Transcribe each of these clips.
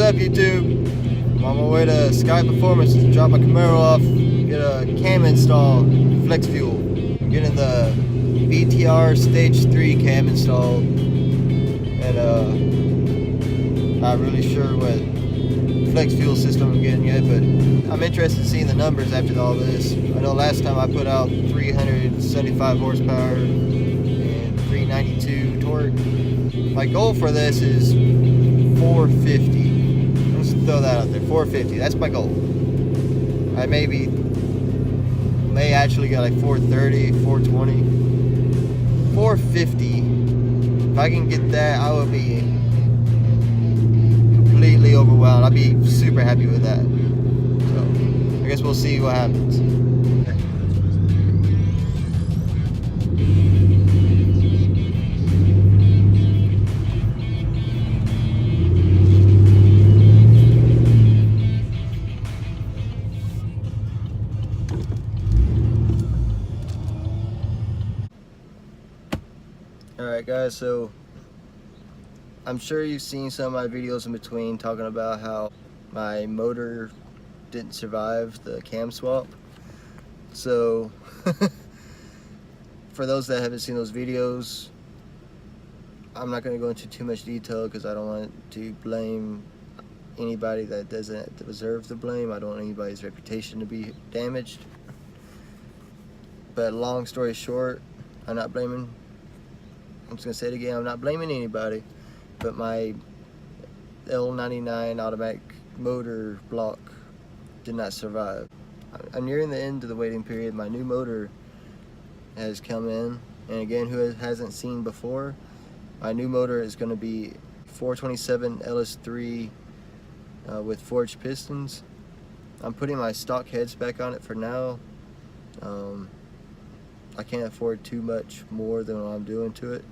up, YouTube? I'm on my way to Sky Performance to drop my Camaro off, get a cam install, flex fuel. I'm getting the BTR Stage 3 cam installed, and not really sure what flex fuel system I'm getting yet, but I'm interested in seeing the numbers after all this. I know last time I put out 375 horsepower and 392 torque. My goal for this is 450. Let's throw that out there. 450. That's my goal. I may actually get like 430, 420, 450. If I can get that, I will be completely overwhelmed. I'll be super happy with that. So I guess we'll see what happens. Alright guys, so I'm sure you've seen some of my videos in between talking about how my motor didn't survive the cam swap. So for those that haven't seen those videos, I'm not going to go into too much detail because I don't want to blame anybody that doesn't deserve the blame. I don't want anybody's reputation to be damaged. But long story short, I'm just going to say it again, I'm not blaming anybody, but my L99 automatic motor block did not survive. I'm nearing the end of the waiting period. My new motor has come in, and again, who hasn't seen before, my new motor is going to be 427 LS3 with forged pistons. I'm putting my stock heads back on it for now. I can't afford too much more than what I'm doing to it.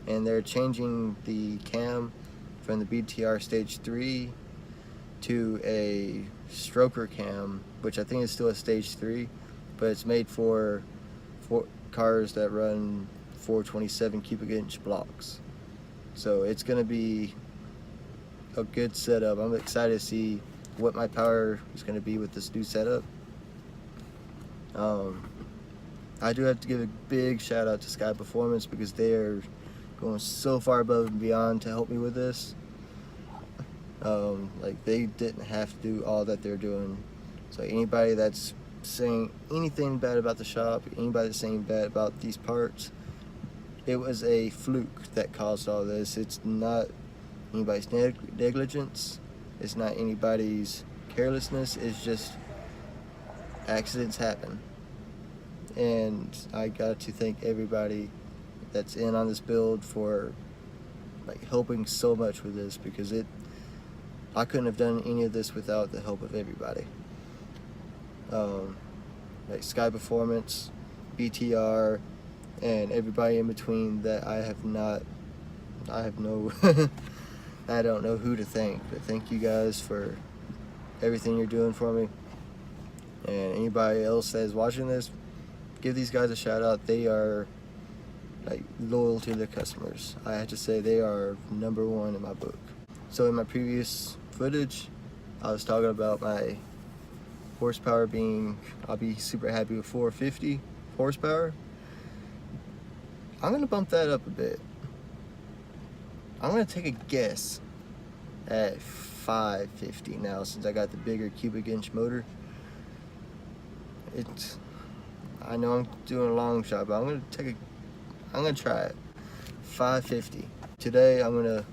And they're changing the cam from the BTR Stage 3 to a stroker cam, which I think is still a Stage 3, but it's made for cars that run 427 cubic inch blocks. So it's going to be a good setup. I'm excited to see what my power is going to be with this new setup. I do have to give a big shout out to Sky Performance because they are going so far above and beyond to help me with this. Like, they didn't have to do all that they're doing. So anybody that's saying anything bad about the shop, anybody that's saying bad about these parts, it was a fluke that caused all this. It's not anybody's negligence. It's not anybody's carelessness. It's just accidents happen. And I got to thank everybody that's in on this build for like helping so much with this, because I couldn't have done any of this without the help of everybody. Like Sky Performance, BTR, and everybody in between that I don't know who to thank, but thank you guys for everything you're doing for me. And anybody else that is watching this, give these guys a shout out. They are like loyal to their customers. I have to say they are #1 in my book. So in my previous footage, I was talking about my horsepower being, I'll be super happy with 450 horsepower. I'm gonna bump that up a bit. I'm gonna take a guess at 550 now, since I got the bigger cubic inch motor. I know I'm doing a long shot, but I'm gonna try it. 550. Today I'm gonna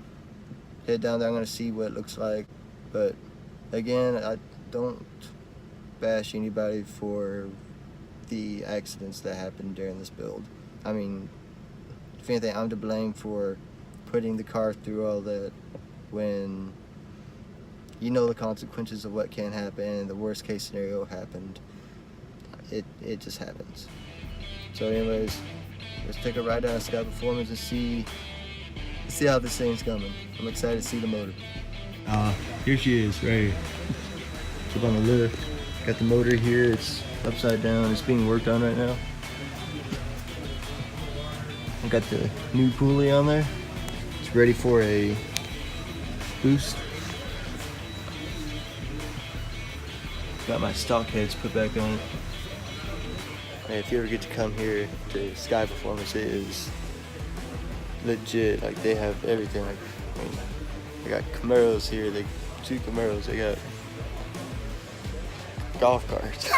head down there. I'm gonna see what it looks like. But again, I don't bash anybody for the accidents that happened during this build. I mean, if anything, I'm to blame for putting the car through all that when you know the consequences of what can happen. The worst case scenario happened. It just happens. So anyways, let's take a ride down to Sky Performance and see how this thing's coming. I'm excited to see the motor. Here she is, right here. Up on the lift. Got the motor here, it's upside down, it's being worked on right now. I got the new pulley on there. It's ready for a boost. got my stock heads put back on it. And if you ever get to come here to Sky Performance, it is legit. Like, they have everything. Like, I mean, they got Camaros here. They 2 Camaros. They got golf carts.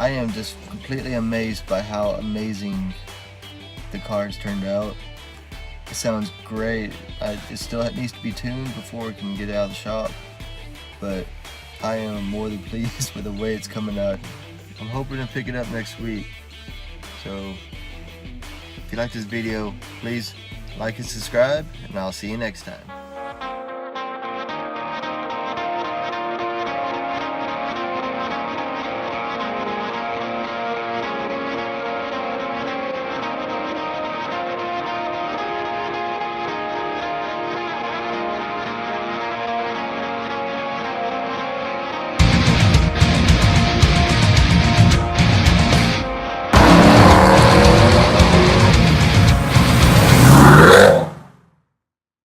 I am just completely amazed by how amazing the cars turned out. It sounds great. It still needs to be tuned before it can get out of the shop, but I am more than pleased with the way it's coming out. I'm hoping to pick it up next week. So if you like this video, please like and subscribe, and I'll see you next time.